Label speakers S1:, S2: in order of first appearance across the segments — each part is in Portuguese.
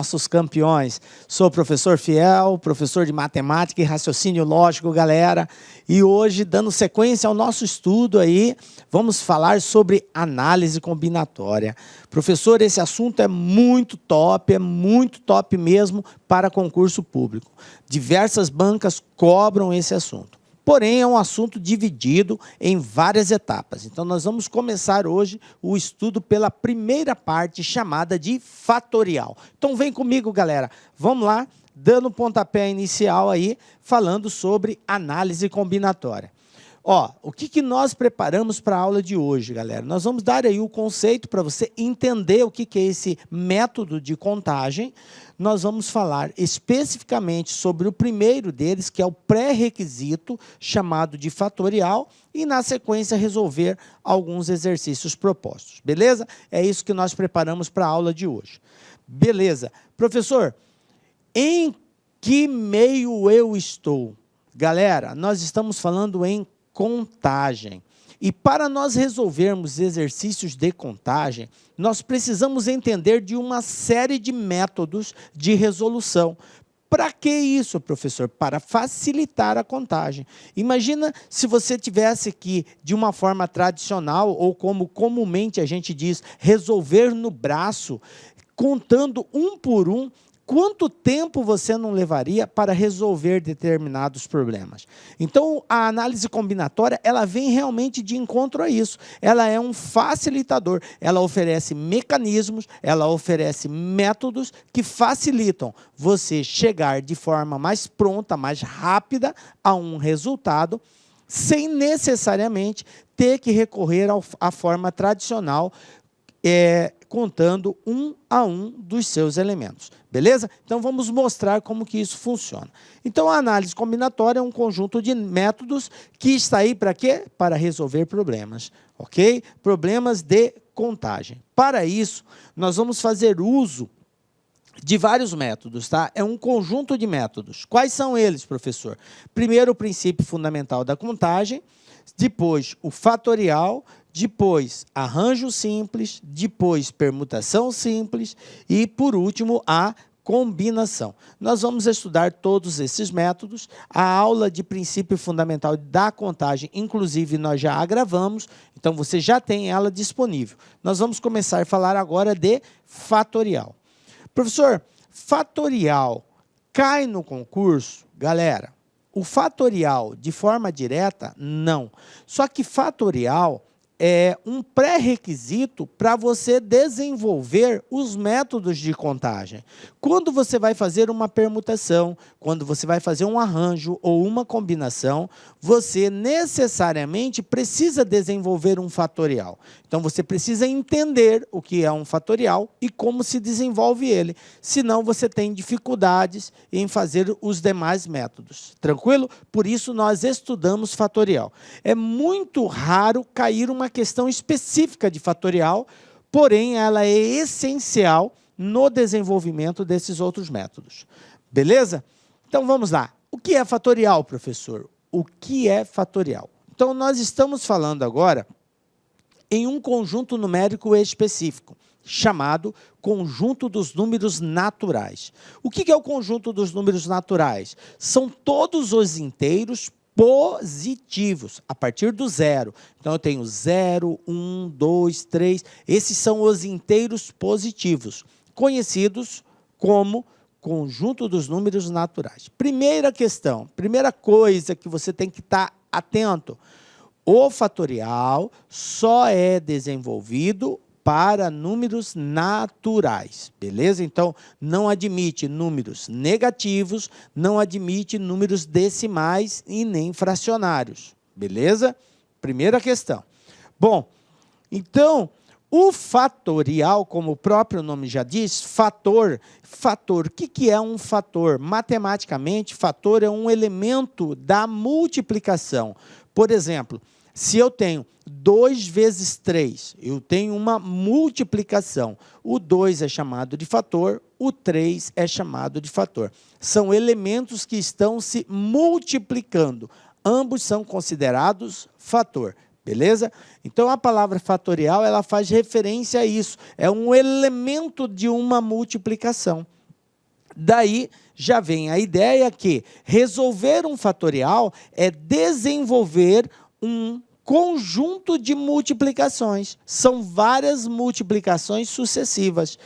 S1: nossos campeões. Sou professor fiel, professor de matemática e raciocínio lógico, galera. E hoje, dando sequência ao nosso estudo aí, vamos falar sobre análise combinatória. Professor, esse assunto é muito top mesmo para concurso público. Diversas bancas cobram esse assunto. Porém, é um assunto dividido em várias etapas. Então, nós vamos começar hoje o estudo pela primeira parte, chamada de fatorial. Então, vem comigo, galera. Vamos lá, dando pontapé inicial aí, falando sobre análise combinatória. Ó, o que nós preparamos para a aula de hoje, galera? Nós vamos dar aí o conceito para você entender o que é esse método de contagem. Nós vamos falar especificamente sobre o primeiro deles, que é o pré-requisito, chamado de fatorial, e, na sequência, resolver alguns exercícios propostos. Beleza? É isso que nós preparamos para a aula de hoje. Beleza. Professor, em que meio eu estou? Galera, nós estamos falando em contagem. E para nós resolvermos exercícios de contagem, nós precisamos entender de uma série de métodos de resolução. Para que isso, professor? Para facilitar a contagem. Imagina se você tivesse que, de uma forma tradicional, ou como comumente a gente diz, resolver no braço, contando um por um. Quanto tempo você não levaria para resolver determinados problemas? Então, a análise combinatória, ela vem realmente de encontro a isso. Ela é um facilitador, ela oferece mecanismos, ela oferece métodos que facilitam você chegar de forma mais pronta, mais rápida a um resultado, sem necessariamente ter que recorrer à forma tradicional, contando um a um dos seus elementos. Beleza? Então, vamos mostrar como que isso funciona. Então, a análise combinatória é um conjunto de métodos que está aí para quê? Para resolver problemas, ok? Problemas de contagem. Para isso, nós vamos fazer uso de vários métodos, tá? É um conjunto de métodos. Quais são eles, professor? Primeiro, o princípio fundamental da contagem, depois, o fatorial, depois, arranjo simples, depois, permutação simples e, por último, a combinação. Nós vamos estudar todos esses métodos. A aula de princípio fundamental da contagem, inclusive, nós já a gravamos, então você já tem ela disponível. Nós vamos começar a falar agora de fatorial. Professor, fatorial cai no concurso? Galera, o fatorial, de forma direta, não. Só que fatorial é um pré-requisito para você desenvolver os métodos de contagem. Quando você vai fazer uma permutação, quando você vai fazer um arranjo ou uma combinação, você necessariamente precisa desenvolver um fatorial. Então, você precisa entender o que é um fatorial e como se desenvolve ele. Senão, você tem dificuldades em fazer os demais métodos. Tranquilo? Por isso, nós estudamos fatorial. É muito raro cair uma questão específica de fatorial, porém, ela é essencial no desenvolvimento desses outros métodos. Beleza? Então, vamos lá. O que é fatorial, professor? O que é fatorial? Então, nós estamos falando agora em um conjunto numérico específico, chamado conjunto dos números naturais. O que é o conjunto dos números naturais? São todos os inteiros positivos, a partir do zero. Então, eu tenho 0, 1, 2, 3. Esses são os inteiros positivos, conhecidos como conjunto dos números naturais. Primeira questão, primeira coisa que você tem que estar atento. O fatorial só é desenvolvido para números naturais, beleza? Então, não admite números negativos, não admite números decimais e nem fracionários, beleza? Primeira questão. Bom, então, o fatorial, como o próprio nome já diz, fator, o que é um fator? Matematicamente, fator é um elemento da multiplicação. Por exemplo, se eu tenho 2 vezes 3, eu tenho uma multiplicação. O 2 é chamado de fator, o 3 é chamado de fator. São elementos que estão se multiplicando. Ambos são considerados fator. Beleza? Então, a palavra fatorial, ela faz referência a isso. É um elemento de uma multiplicação. Daí já vem a ideia que resolver um fatorial é desenvolver um conjunto de multiplicações. São várias multiplicações sucessivas,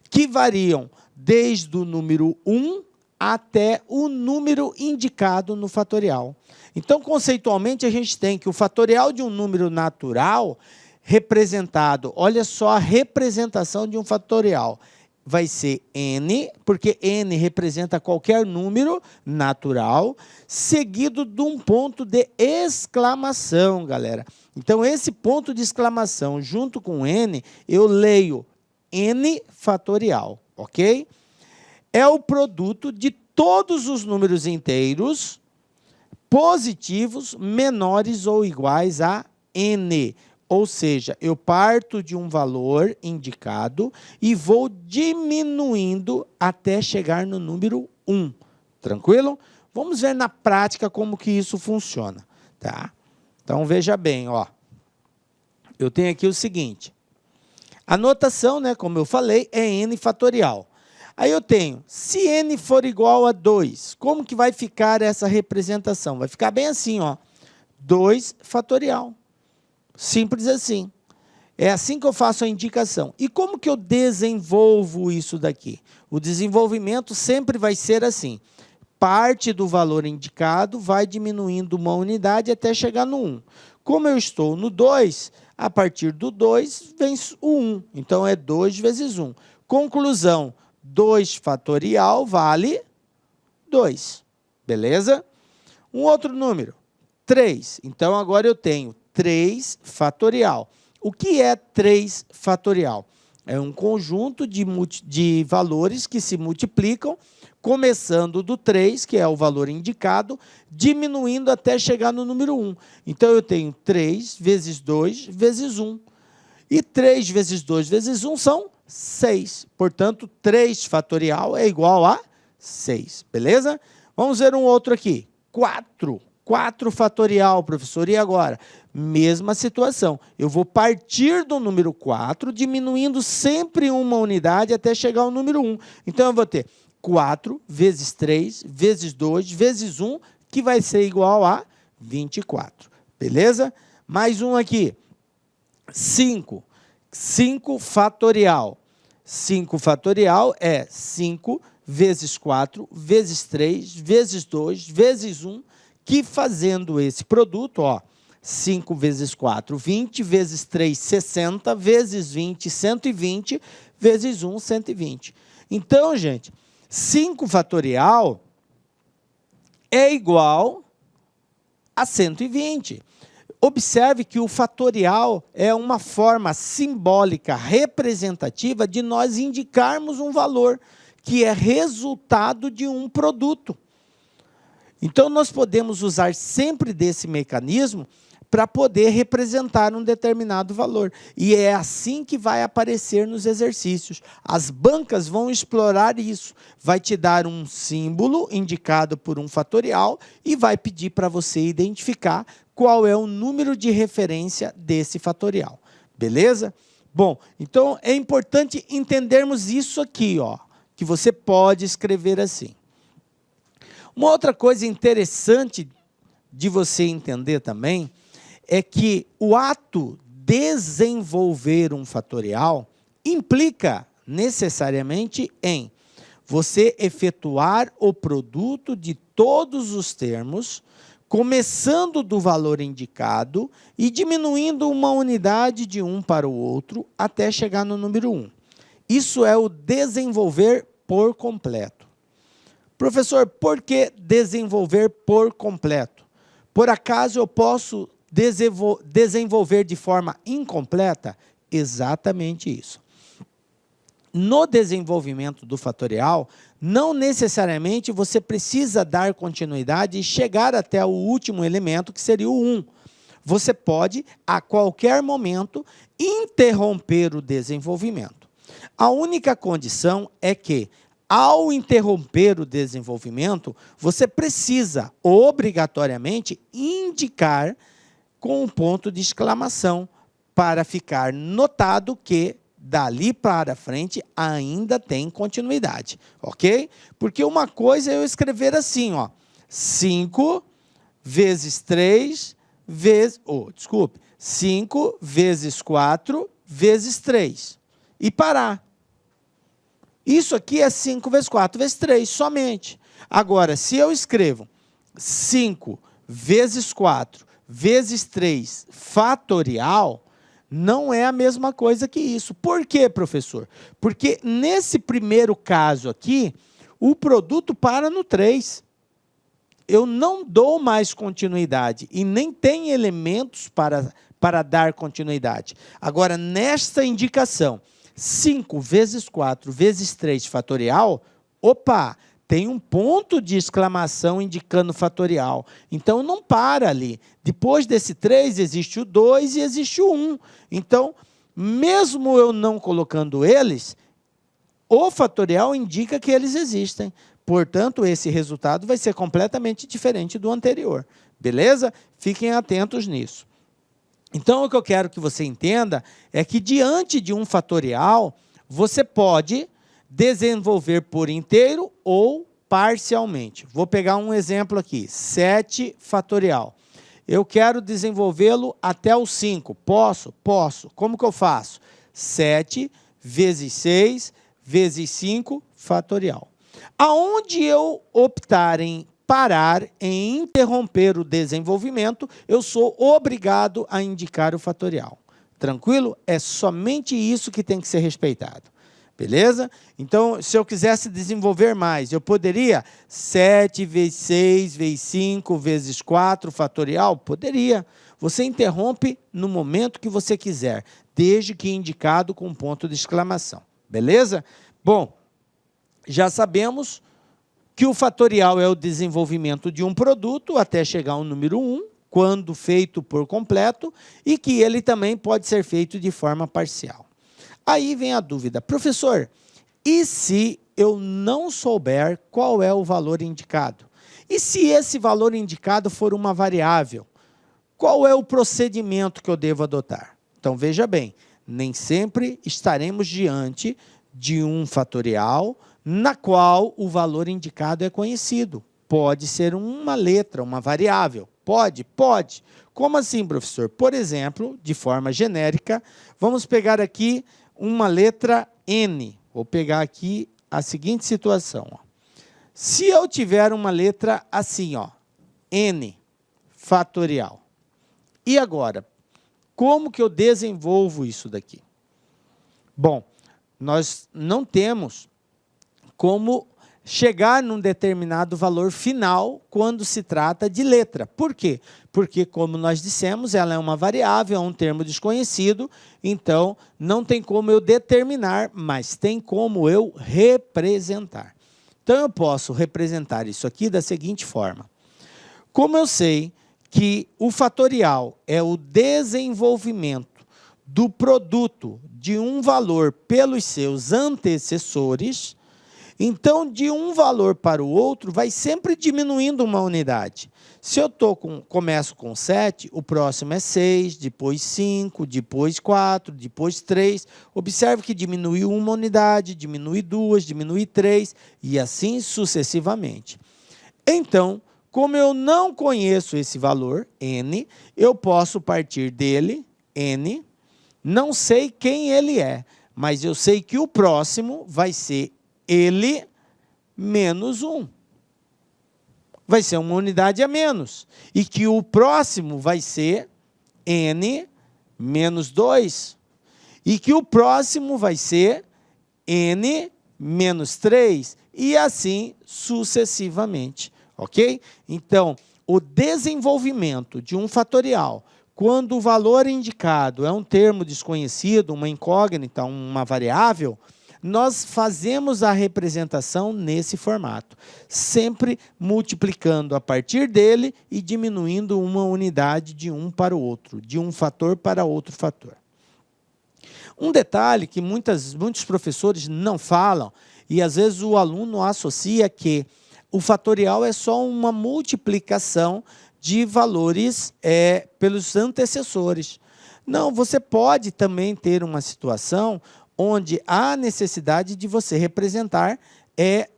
S1: que variam desde o número 1 até o número indicado no fatorial. Então, conceitualmente, a gente tem que o fatorial de um número natural representado, olha só a representação de um fatorial, vai ser n, porque n representa qualquer número natural, seguido de um ponto de exclamação, galera. Então, esse ponto de exclamação junto com n, eu leio n fatorial, ok? É o produto de todos os números inteiros positivos menores ou iguais a n. Ou seja, eu parto de um valor indicado e vou diminuindo até chegar no número 1. Tranquilo? Vamos ver na prática como que isso funciona. Tá? Então, veja bem, ó. Eu tenho aqui o seguinte. A notação, né, como eu falei, é n fatorial. Aí eu tenho, se n for igual a 2, como que vai ficar essa representação? Vai ficar bem assim, ó. 2 fatorial. Simples assim. É assim que eu faço a indicação. E como que eu desenvolvo isso daqui? O desenvolvimento sempre vai ser assim. Parte do valor indicado vai diminuindo uma unidade até chegar no 1. Como eu estou no 2, a partir do 2 vem o 1. Então, é 2 vezes 1. Conclusão, 2 fatorial vale 2. Beleza? Um outro número, 3. Então, agora eu tenho 3 fatorial. O que é 3 fatorial? É um conjunto de valores que se multiplicam, começando do 3, que é o valor indicado, diminuindo até chegar no número 1. Então, eu tenho 3 vezes 2 vezes 1. E 3 vezes 2 vezes 1 são 6. Portanto, 3 fatorial é igual a 6. Beleza? Vamos ver um outro aqui. 4. 4 fatorial, professor. E agora? Mesma situação. Eu vou partir do número 4, diminuindo sempre uma unidade até chegar ao número 1. Então, eu vou ter 4 vezes 3 vezes 2 vezes 1, que vai ser igual a 24. Beleza? Mais um aqui. 5. 5 fatorial. 5 fatorial é 5 vezes 4 vezes 3 vezes 2 vezes 1, que fazendo esse produto, ó, 5 vezes 4, 20, vezes 3, 60, vezes 20, 120, vezes 1, 120. Então, gente, 5 fatorial é igual a 120. Observe que o fatorial é uma forma simbólica, representativa, de nós indicarmos um valor, que é resultado de um produto. Então, nós podemos usar sempre desse mecanismo para poder representar um determinado valor. E é assim que vai aparecer nos exercícios. As bancas vão explorar isso. Vai te dar um símbolo indicado por um fatorial e vai pedir para você identificar qual é o número de referência desse fatorial. Beleza? Bom, então é importante entendermos isso aqui, ó, que você pode escrever assim. Uma outra coisa interessante de você entender também é que o ato desenvolver um fatorial implica necessariamente em você efetuar o produto de todos os termos, começando do valor indicado e diminuindo uma unidade de um para o outro até chegar no número 1. Isso é o desenvolver por completo. Professor, por que desenvolver por completo? Por acaso eu posso desenvolver de forma incompleta? Exatamente isso. No desenvolvimento do fatorial, não necessariamente você precisa dar continuidade e chegar até o último elemento, que seria o 1. Você pode, a qualquer momento, interromper o desenvolvimento. A única condição é que, ao interromper o desenvolvimento, você precisa, obrigatoriamente, indicar com um ponto de exclamação, para ficar notado que dali para frente ainda tem continuidade, ok? Porque uma coisa é eu escrever assim, ó, 5 vezes 3 vezes, 5 vezes 4 vezes 3 e parar. Isso aqui é 5 vezes 4 vezes 3 somente. Agora, se eu escrevo 5 vezes 4 vezes 3 fatorial, não é a mesma coisa que isso. Por quê, professor? Porque nesse primeiro caso aqui, o produto para no 3. Eu não dou mais continuidade e nem tem elementos para dar continuidade. Agora, nesta indicação, 5 vezes 4 vezes 3 fatorial, opa, tem um ponto de exclamação indicando fatorial. Então, não para ali. Depois desse 3, existe o 2 e existe o 1. Então, mesmo eu não colocando eles, o fatorial indica que eles existem. Portanto, esse resultado vai ser completamente diferente do anterior. Beleza? Fiquem atentos nisso. Então, o que eu quero que você entenda é que, diante de um fatorial, você pode desenvolver por inteiro ou parcialmente. Vou pegar um exemplo aqui, 7 fatorial. Eu quero desenvolvê-lo até o 5. Posso? Posso. Como que eu faço? 7 vezes 6 vezes 5 fatorial. Aonde eu optar em parar, em interromper o desenvolvimento, eu sou obrigado a indicar o fatorial. Tranquilo? É somente isso que tem que ser respeitado. Beleza? Então, se eu quisesse desenvolver mais, eu poderia 7 vezes 6 vezes 5 vezes 4 fatorial? Poderia. Você interrompe no momento que você quiser, desde que indicado com um ponto de exclamação. Beleza? Bom, já sabemos que o fatorial é o desenvolvimento de um produto até chegar ao número 1, quando feito por completo, e que ele também pode ser feito de forma parcial. Aí vem a dúvida, professor, e se eu não souber qual é o valor indicado? E se esse valor indicado for uma variável? Qual é o procedimento que eu devo adotar? Então, veja bem, nem sempre estaremos diante de um fatorial na qual o valor indicado é conhecido. Pode ser uma letra, uma variável. Pode? Pode. Como assim, professor? Por exemplo, de forma genérica, vamos pegar aqui uma letra N. Vou pegar aqui a seguinte situação. Ó. Se eu tiver uma letra assim, ó, N fatorial, e agora, como que eu desenvolvo isso daqui? Bom, nós não temos como chegar num determinado valor final quando se trata de letra. Por quê? Porque, como nós dissemos, ela é uma variável, é um termo desconhecido, então não tem como eu determinar, mas tem como eu representar. Então, eu posso representar isso aqui da seguinte forma. Como eu sei que o fatorial é o desenvolvimento do produto de um valor pelos seus antecessores, então, de um valor para o outro, vai sempre diminuindo uma unidade. Se eu começo com 7, o próximo é 6, depois 5, depois 4, depois 3. Observe que diminui uma unidade, diminui 2, diminui 3, e assim sucessivamente. Então, como eu não conheço esse valor, n, eu posso partir dele, n, não sei quem ele é, mas eu sei que o próximo vai ser ele menos 1. Vai ser uma unidade a menos. E que o próximo vai ser n menos 2. E que o próximo vai ser n menos 3. E assim sucessivamente. Ok? Então, o desenvolvimento de um fatorial, quando o valor indicado é um termo desconhecido, uma incógnita, uma variável, nós fazemos a representação nesse formato, sempre multiplicando a partir dele e diminuindo uma unidade de um para o outro, de um fator para outro fator. Um detalhe que muitos professores não falam, e às vezes o aluno associa que o fatorial é só uma multiplicação de valores pelos antecessores. Não, você pode também ter uma situação onde há necessidade de você representar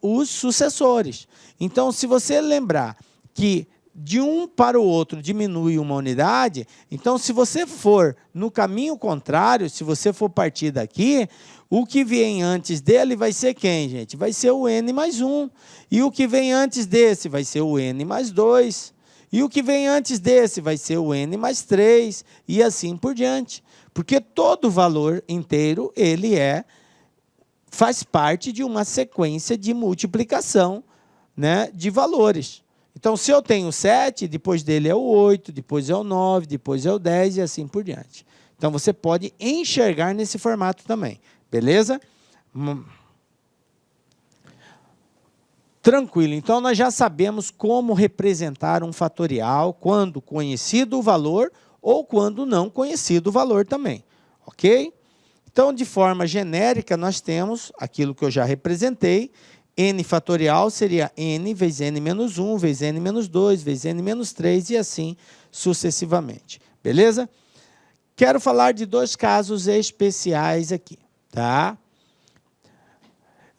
S1: os sucessores. Então, se você lembrar que de um para o outro diminui uma unidade, então, se você for no caminho contrário, se você for partir daqui, o que vem antes dele vai ser quem, gente? Vai ser o n mais 1. E o que vem antes desse vai ser o n mais 2. E o que vem antes desse vai ser o n mais 3. E assim por diante. Porque todo valor inteiro, ele faz parte de uma sequência de multiplicação, né, de valores. Então, se eu tenho 7, depois dele é o 8, depois é o 9, depois é o 10 e assim por diante. Então, você pode enxergar nesse formato também. Beleza? Tranquilo. Então, nós já sabemos como representar um fatorial quando conhecido o valor ou quando não conhecido o valor também. Ok? Então, de forma genérica, nós temos aquilo que eu já representei. N fatorial seria n vezes n menos 1, vezes n menos 2, vezes n menos 3 e assim sucessivamente. Beleza? Quero falar de 2 casos especiais aqui. Tá?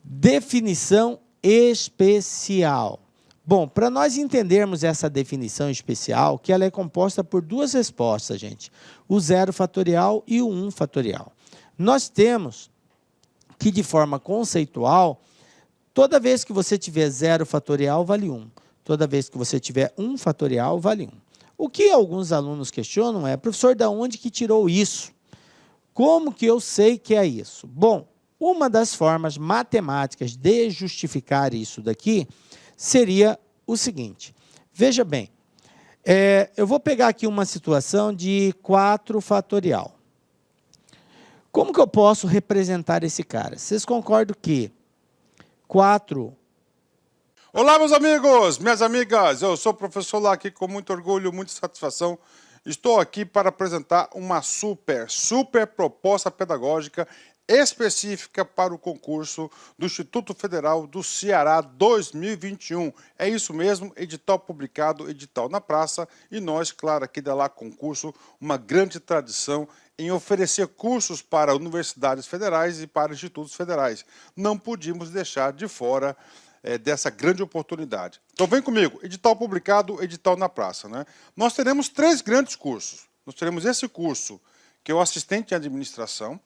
S1: Definição especial. Bom, para nós entendermos essa definição especial, que ela é composta por 2 respostas, gente. O 0 fatorial e o 1 fatorial. Nós temos que, de forma conceitual, toda vez que você tiver 0 fatorial, vale 1. Toda vez que você tiver 1 fatorial, vale 1. O que alguns alunos questionam é, professor, de onde que tirou isso? Como que eu sei que é isso? Bom, uma das formas matemáticas de justificar isso daqui seria o seguinte. Veja bem, eu vou pegar aqui uma situação de 4 fatorial. Como que eu posso representar esse cara? Vocês concordam que 4...
S2: Olá, meus amigos, minhas amigas, eu sou o professor Laqui, com muito orgulho, muita satisfação. Estou aqui para apresentar uma super proposta pedagógica específica para o concurso do Instituto Federal do Ceará 2021. É isso mesmo, edital publicado, edital na praça, e nós, claro, aqui da Lá Concurso, uma grande tradição em oferecer cursos para universidades federais e para institutos federais. Não podíamos deixar de fora dessa grande oportunidade. Então vem comigo, edital publicado, edital na praça, né? Nós teremos 3 grandes cursos. Nós teremos esse curso, que é o assistente em administração,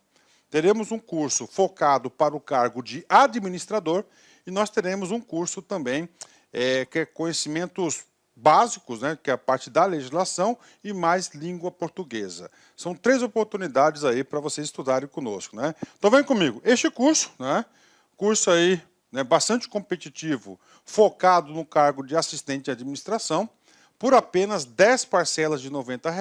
S2: teremos um curso focado para o cargo de administrador e nós teremos um curso também que é conhecimentos básicos, né, que é a parte da legislação e mais língua portuguesa. São 3 oportunidades aí para vocês estudarem conosco, né? Então vem comigo. Este curso, né, curso aí, né, bastante competitivo, focado no cargo de assistente de administração, por apenas 10 parcelas de R$ 90.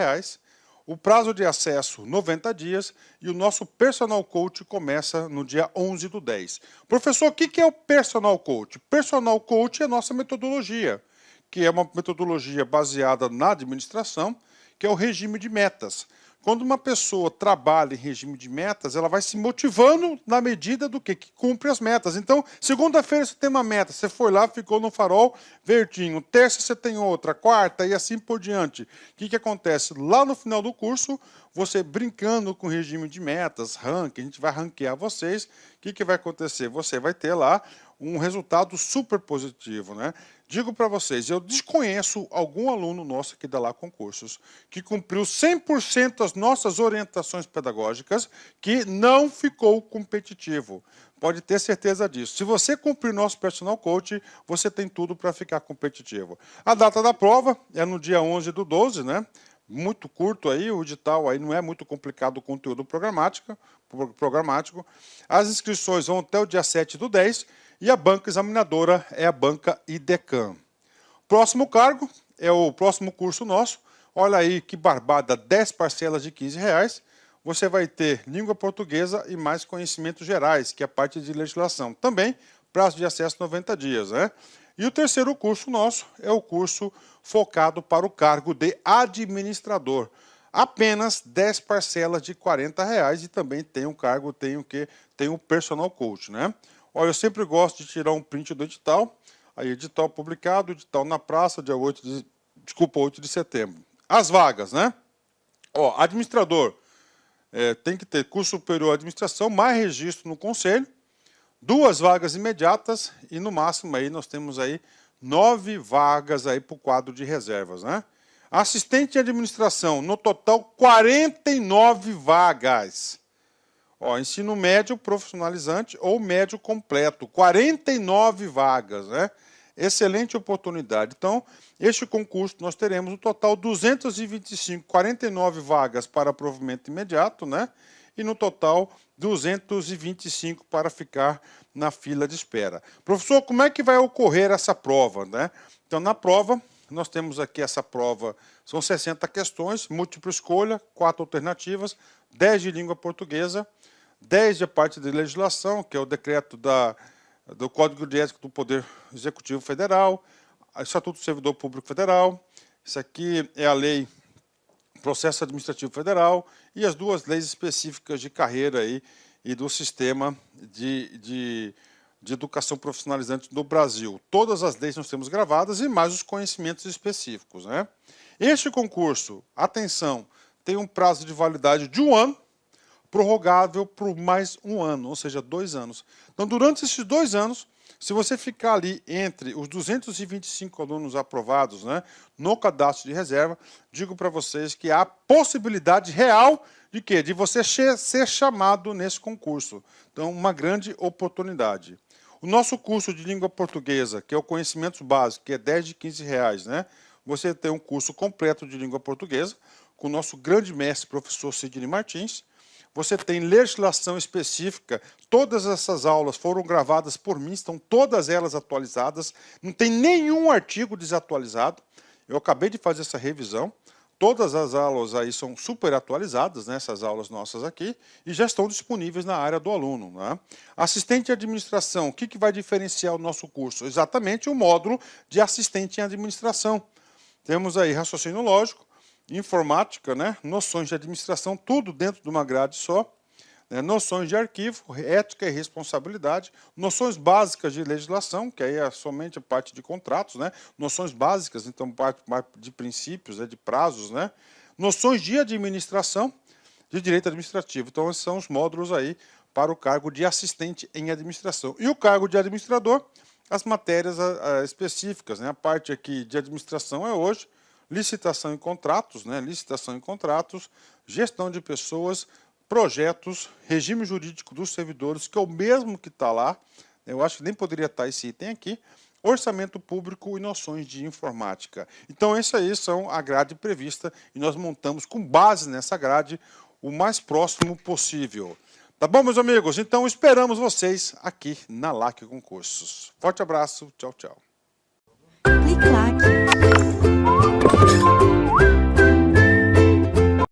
S2: O prazo de acesso, 90 dias, e o nosso Personal Coach começa no dia 11/10. Professor, o que é o Personal Coach? Personal Coach é a nossa metodologia, que é uma metodologia baseada na administração, que é o regime de metas. Quando uma pessoa trabalha em regime de metas, ela vai se motivando na medida do que cumpre as metas. Então, segunda-feira você tem uma meta, você foi lá, ficou no farol verdinho. Terça você tem outra, quarta e assim por diante. O que acontece? Lá no final do curso, você brincando com o regime de metas, ranking, a gente vai ranquear vocês. O que vai acontecer? Você vai ter lá um resultado super positivo, né? Digo para vocês, eu desconheço algum aluno nosso aqui da Lá Concursos que cumpriu 100% as nossas orientações pedagógicas que não ficou competitivo. Pode ter certeza disso. Se você cumprir nosso Personal Coach, você tem tudo para ficar competitivo. A data da prova é no dia 11/12, né? Muito curto aí, o edital aí não é muito complicado o conteúdo programático. As inscrições vão até o dia 7/10 e a banca examinadora é a banca IDECAM. Próximo cargo é o próximo curso nosso. Olha aí que barbada, 10 parcelas de R$ 15. Você vai ter língua portuguesa e mais conhecimentos gerais, que é a parte de legislação. Também prazo de acesso 90 dias, né? E o terceiro curso nosso é o curso focado para o cargo de administrador. Apenas 10 parcelas de R$ 40 e também tem um cargo, tem o Personal Coach, né? Olha, eu sempre gosto de tirar um print do edital. Aí, edital publicado, edital na praça, dia 8 de setembro. As vagas, né? Ó, administrador, tem que ter curso superior à administração, mais registro no conselho, 2 vagas imediatas e no máximo aí nós temos aí 9 vagas aí para o quadro de reservas, né? Assistente de administração, no total 49 vagas. Ó, ensino médio profissionalizante ou médio completo, 49 vagas, né? Excelente oportunidade. Então, este concurso nós teremos no total 225, 49 vagas para provimento imediato, né? E no total 225 para ficar na fila de espera. Professor, como é que vai ocorrer essa prova, né? Então, na prova, nós temos aqui essa prova, são 60 questões, múltipla escolha, 4 alternativas, 10 de língua portuguesa, 10 de parte de legislação, que é o decreto do Código de Ética do Poder Executivo Federal, o Estatuto do Servidor Público Federal, isso aqui é a Lei Processo Administrativo Federal e as 2 leis específicas de carreira aí e do sistema de educação profissionalizante no Brasil. Todas as leis nós temos gravadas e mais os conhecimentos específicos, né? Este concurso, atenção, tem um prazo de validade de 1 ano, prorrogável por mais 1 ano, ou seja, 2 anos. Então, durante esses 2 anos, se você ficar ali entre os 225 alunos aprovados, né, no cadastro de reserva, digo para vocês que há possibilidade real de quê? De você ser chamado nesse concurso. Então, uma grande oportunidade. O nosso curso de língua portuguesa, que é o Conhecimentos Básicos, que é 10 de R$15, né? Você tem um curso completo de língua portuguesa, com o nosso grande mestre, professor Sidney Martins. Você tem legislação específica, todas essas aulas foram gravadas por mim, estão todas elas atualizadas, não tem nenhum artigo desatualizado. Eu acabei de fazer essa revisão, todas as aulas aí são super atualizadas, né, essas aulas nossas aqui, e já estão disponíveis na área do aluno, né? Assistente de administração, o que vai diferenciar o nosso curso? Exatamente o módulo de assistente em administração. Temos aí raciocínio lógico, informática, né? Noções de administração, tudo dentro de uma grade só, né? Noções de arquivo, ética e responsabilidade, noções básicas de legislação, que aí é somente a parte de contratos, né? Noções básicas, então parte de princípios, de prazos, né? Noções de administração, de direito administrativo. Então, esses são os módulos aí para o cargo de assistente em administração. E o cargo de administrador, as matérias específicas, né? A parte aqui de administração é hoje licitação e contratos, né? Licitação e contratos, gestão de pessoas, projetos, regime jurídico dos servidores, que é o mesmo que está lá, eu acho que nem poderia estar esse item aqui, orçamento público e noções de informática. Então, esses aí são a grade prevista e nós montamos com base nessa grade o mais próximo possível. Tá bom, meus amigos? Então, esperamos vocês aqui na LAC Concursos. Forte abraço, tchau, tchau.
S3: Clique lá.